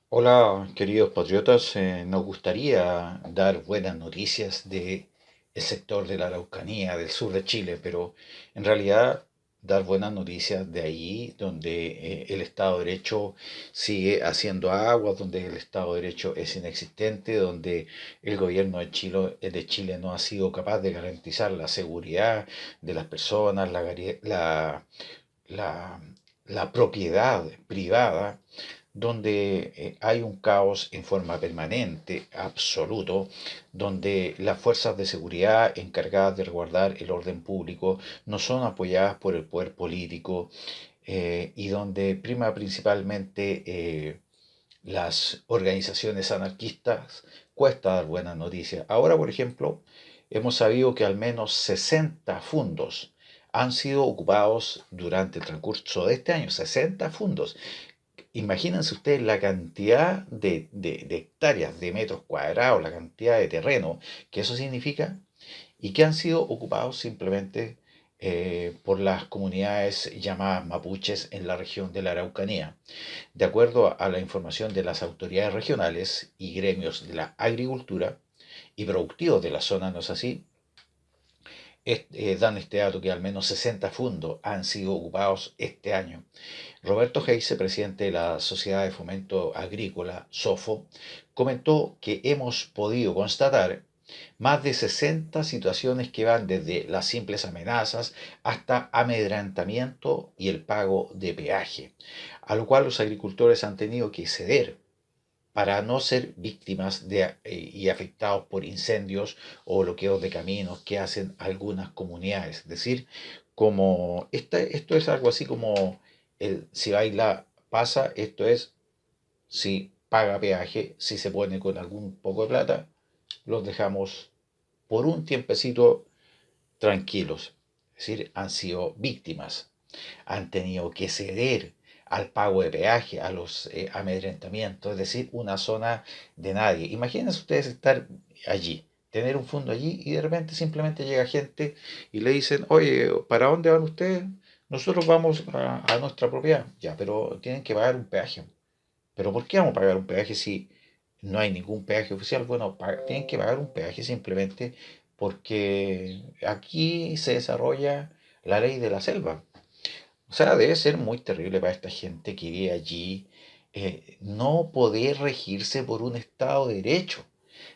Hola, queridos patriotas. Nos gustaría dar buenas noticias de el sector de la Araucanía, del sur de Chile, pero en realidad dar buenas noticias de ahí donde el Estado de Derecho sigue haciendo aguas, donde el Estado de Derecho es inexistente, donde el gobierno de Chile no ha sido capaz de garantizar la seguridad de las personas, la, la propiedad privada, donde hay un caos en forma permanente, absoluto, donde las fuerzas de seguridad encargadas de resguardar el orden público no son apoyadas por el poder político, y donde prima principalmente las organizaciones anarquistas. Cuesta dar buenas noticias. Ahora, por ejemplo, hemos sabido que al menos 60 fundos han sido ocupados durante el transcurso de este año. 60 fundos. Imagínense ustedes la cantidad de hectáreas, de metros cuadrados, la cantidad de terreno que eso significa, y que han sido ocupados simplemente por las comunidades llamadas mapuches en la región de la Araucanía. De acuerdo a la información de las autoridades regionales y gremios de la agricultura y productivos de la zona, ¿no es así? Dan este dato que al menos 60 fundos han sido ocupados este año. Roberto Heise, presidente de la Sociedad de Fomento Agrícola, SOFO, comentó que hemos podido constatar más de 60 situaciones que van desde las simples amenazas hasta amedrentamiento y el pago de peaje, a lo cual los agricultores han tenido que ceder para no ser víctimas y afectados por incendios o bloqueos de caminos que hacen algunas comunidades. Es decir, esto es algo así como si baila pasa, esto es si paga peaje, si se pone con algún poco de plata, los dejamos por un tiempecito tranquilos. Es decir, han sido víctimas, han tenido que ceder al pago de peaje, a los amedrentamientos, es decir, una zona de nadie. Imagínense ustedes estar allí, tener un fondo allí y de repente simplemente llega gente y le dicen, oye, ¿para dónde van ustedes? Nosotros vamos a nuestra propiedad. Ya, pero tienen que pagar un peaje. ¿Pero por qué vamos a pagar un peaje si no hay ningún peaje oficial? Bueno, tienen que pagar un peaje simplemente porque aquí se desarrolla la ley de la selva. O sea, debe ser muy terrible para esta gente que vive allí, no poder regirse por un Estado de Derecho.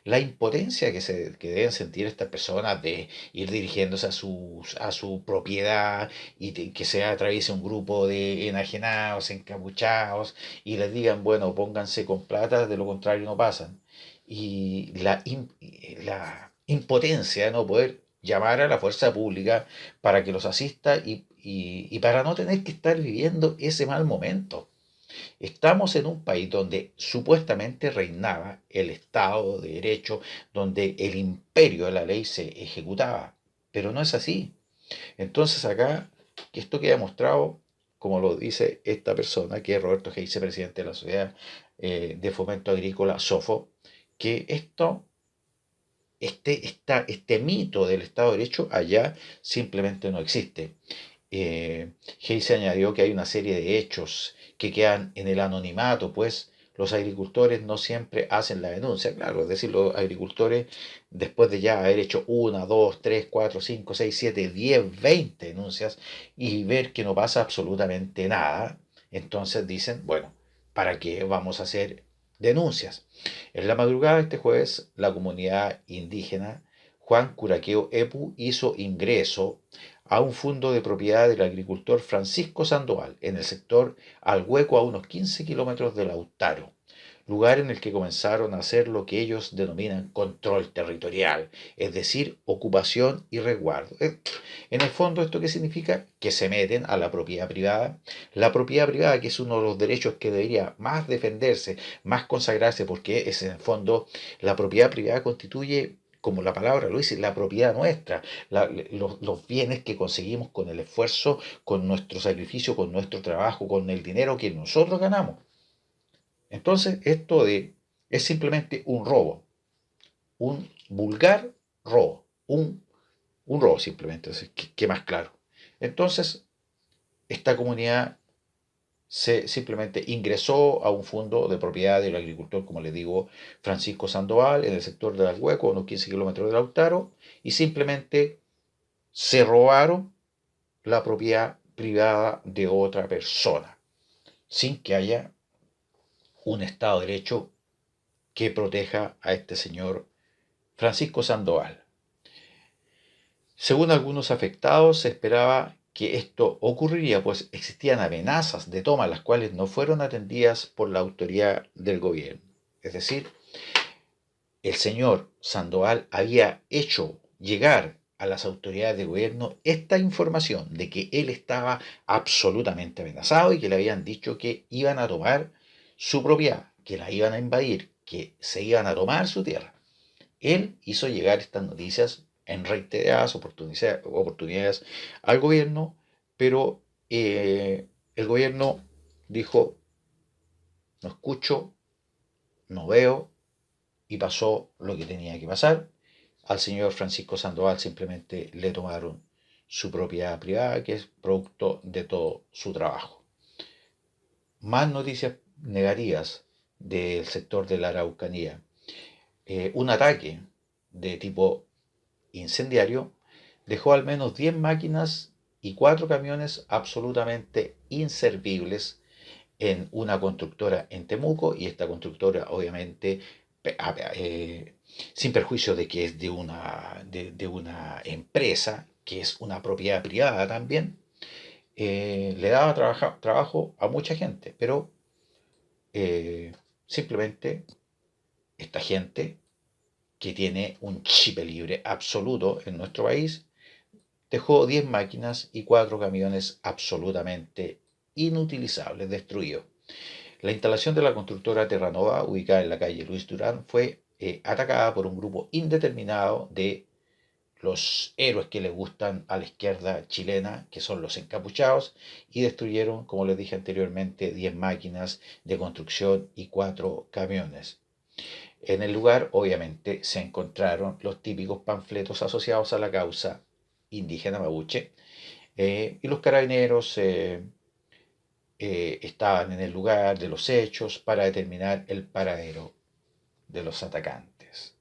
La impotencia que deben sentir estas personas de ir dirigiéndose a su propiedad y que se atraviese un grupo de enajenados, encapuchados, y les digan, bueno, pónganse con plata, de lo contrario no pasan. Y la impotencia de no poder llamar a la fuerza pública para que los asista y para no tener que estar viviendo ese mal momento. Estamos en un país donde supuestamente reinaba el Estado de Derecho, donde el imperio de la ley se ejecutaba, pero no es así. Entonces acá, que esto queda demostrado, como lo dice esta persona, que es Roberto Geise, presidente de la Sociedad de Fomento Agrícola, SOFO, que este mito del Estado de Derecho allá simplemente no existe. Hayes añadió que hay una serie de hechos que quedan en el anonimato, pues los agricultores no siempre hacen la denuncia. Claro, es decir, los agricultores, después de ya haber hecho una, dos, tres, cuatro, cinco, seis, siete, 10, 20 denuncias y ver que no pasa absolutamente nada, entonces dicen, bueno, ¿para qué vamos a hacer denuncias? En la madrugada de este jueves, la comunidad indígena Juan Curaqueo Epu hizo ingreso a un fondo de propiedad del agricultor Francisco Sandoval, en el sector Alhueco, a unos 15 kilómetros de Lautaro, lugar en el que comenzaron a hacer lo que ellos denominan control territorial, es decir, ocupación y resguardo. En el fondo, ¿esto qué significa? Que se meten a la propiedad privada, que es uno de los derechos que debería más defenderse, más consagrarse, porque es en el fondo la propiedad privada constituye, como la palabra lo dice, la propiedad nuestra, los bienes que conseguimos con el esfuerzo, con nuestro sacrificio, con nuestro trabajo, con el dinero que nosotros ganamos. Entonces, es simplemente un robo, un vulgar robo, un robo simplemente, ¿qué más claro? Entonces, esta comunidad se simplemente ingresó a un fondo de propiedad del agricultor, como le digo, Francisco Sandoval, en el sector de Hueco, a unos 15 kilómetros de Lautaro, y simplemente se robaron la propiedad privada de otra persona, sin que haya un Estado de Derecho que proteja a este señor Francisco Sandoval. Según algunos afectados, se esperaba que esto ocurriría, pues existían amenazas de toma, las cuales no fueron atendidas por la autoridad del gobierno. Es decir, el señor Sandoval había hecho llegar a las autoridades de gobierno esta información de que él estaba absolutamente amenazado y que le habían dicho que iban a tomar su propiedad, que la iban a invadir, que se iban a tomar su tierra. Él hizo llegar estas noticias en reiteradas oportunidades al gobierno, pero el gobierno dijo, no escucho, no veo, y pasó lo que tenía que pasar. Al señor Francisco Sandoval simplemente le tomaron su propiedad privada, que es producto de todo su trabajo. Más noticias negativas del sector de la Araucanía. Un ataque de tipo incendiario dejó al menos 10 máquinas y 4 camiones absolutamente inservibles en una constructora en Temuco, y esta constructora obviamente eh, sin perjuicio de que es de una empresa que es una propiedad privada también, le daba trabajo a mucha gente, pero simplemente esta gente que tiene un chip libre absoluto en nuestro país dejó 10 máquinas y 4 camiones absolutamente inutilizables, destruidos. La instalación de la constructora Terranova, ubicada en la calle Luis Durán, fue atacada por un grupo indeterminado de los héroes que le gustan a la izquierda chilena, que son los encapuchados, y destruyeron, como les dije anteriormente, 10 máquinas de construcción y 4 camiones. En el lugar, obviamente, se encontraron los típicos panfletos asociados a la causa indígena mapuche, y los carabineros estaban en el lugar de los hechos para determinar el paradero de los atacantes.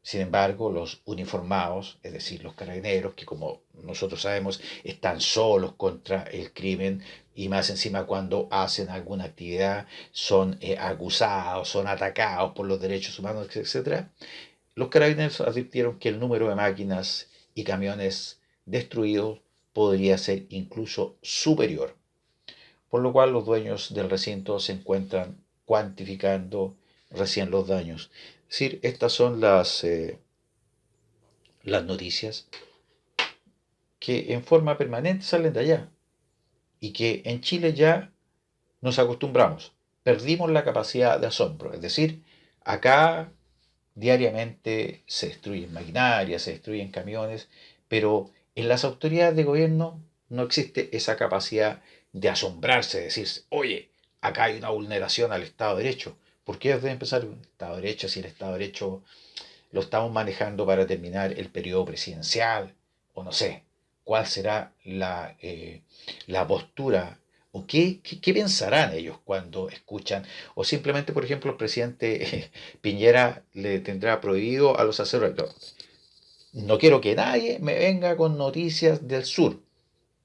Sin embargo, los uniformados, es decir, los carabineros, que como nosotros sabemos están solos contra el crimen, y más encima cuando hacen alguna actividad son acusados, son atacados por los derechos humanos, etc. Los carabineros advirtieron que el número de máquinas y camiones destruidos podría ser incluso superior, por lo cual los dueños del recinto se encuentran cuantificando recién los daños. Es decir, estas son las noticias que en forma permanente salen de allá y que en Chile ya nos acostumbramos. Perdimos la capacidad de asombro, es decir, acá diariamente se destruyen maquinarias, se destruyen camiones, pero en las autoridades de gobierno no existe esa capacidad de asombrarse, de decir, oye, acá hay una vulneración al Estado de Derecho. ¿Por qué deben empezar un Estado de Derecho si el Estado de Derecho lo estamos manejando para terminar el periodo presidencial? O no sé, ¿cuál será la postura o qué pensarán ellos cuando escuchan? O simplemente, por ejemplo, el presidente Piñera le tendrá prohibido a los sacerdotes. No quiero que nadie me venga con noticias del sur.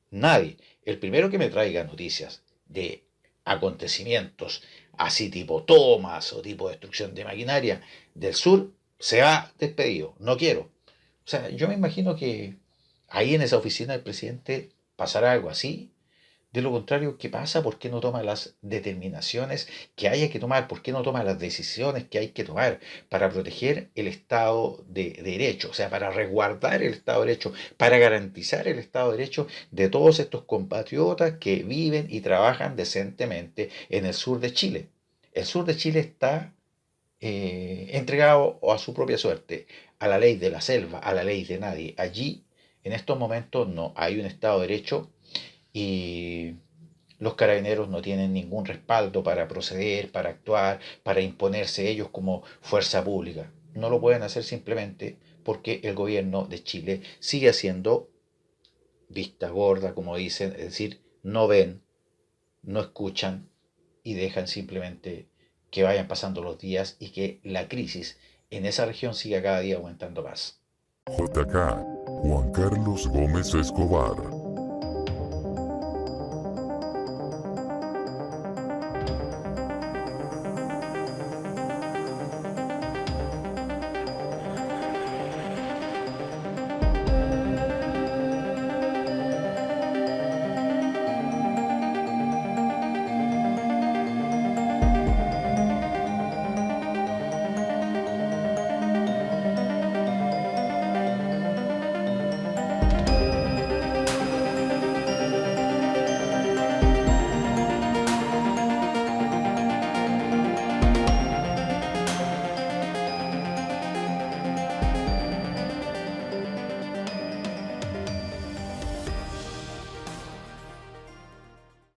Nadie. El primero que me traiga noticias de acontecimientos así tipo tomas o tipo destrucción de maquinaria del sur se va despedido. No quiero. O sea, yo me imagino que ahí en esa oficina del presidente pasará algo así. De lo contrario, ¿qué pasa? ¿Por qué no toma las determinaciones que haya que tomar? ¿Por qué no toma las decisiones que hay que tomar para proteger el Estado de Derecho? O sea, para resguardar el Estado de Derecho, para garantizar el Estado de Derecho de todos estos compatriotas que viven y trabajan decentemente en el sur de Chile. El sur de Chile está entregado a su propia suerte, a la ley de la selva, a la ley de nadie. Allí, en estos momentos, no hay un Estado de Derecho, y los carabineros no tienen ningún respaldo para proceder, para actuar, para imponerse ellos como fuerza pública. No lo pueden hacer simplemente porque el gobierno de Chile sigue haciendo vista gorda, como dicen, es decir, no ven, no escuchan y dejan simplemente que vayan pasando los días y que la crisis en esa región siga cada día aumentando más. JK, Juan Carlos Gómez Escobar.